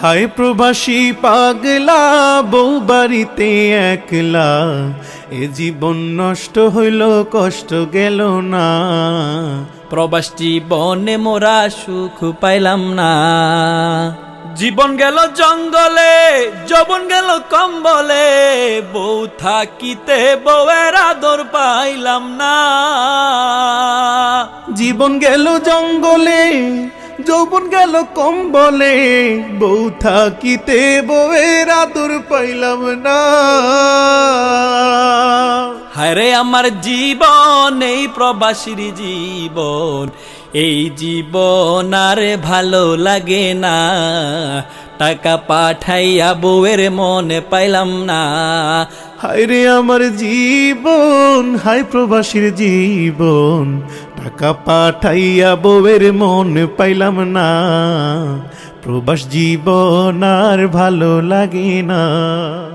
হায় প্রবাসী পাগলা, বউ বাড়িতে একলা, এ জীবন নষ্ট হইল, কষ্ট গেল না। প্রবাস জীবনে মোরা সুখ পাইলাম না। জীবন গেল জঙ্গলে, যৌবন গেল কম্বলে, বউ থাকিতে বউয়ের আদর পাইলাম না। জীবন গেল জঙ্গলে, যৌবন গেল কম্বলে, বউ থাকিতে বউয়ের আদর পাইলাম না। হায়রে আমার জীবন, এই প্রবাসীর জীবন, এই জীবন আর ভালো লাগে না। টাকা পাঠাইয়া বউয়ের মনে পাইলাম না। হায়রে আমার জীবন, হায় প্রবাসীর জীবন, টাকা পাঠাইয়া বউয়ের মন পাইলাম না। প্রবাস জীবন আর ভালো লাগে না।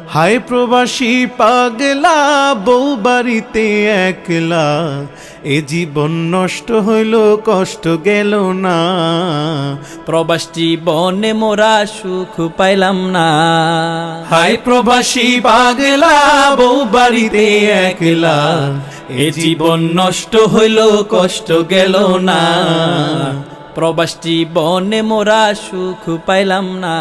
হায় প্রবাসী পাগলা, বউ বাড়িতে একলা, এ জীবন নষ্ট হইল, কষ্ট গেল না। প্রবাস জীবনে মোরা সুখ পাইলাম না। হায় প্রবাসী পাগলা, বউ বাড়িতে একলা, এ জীবন নষ্ট হইল, কষ্ট গেল না। প্রবাস জীবনে মোরা সুখ পাইলাম না।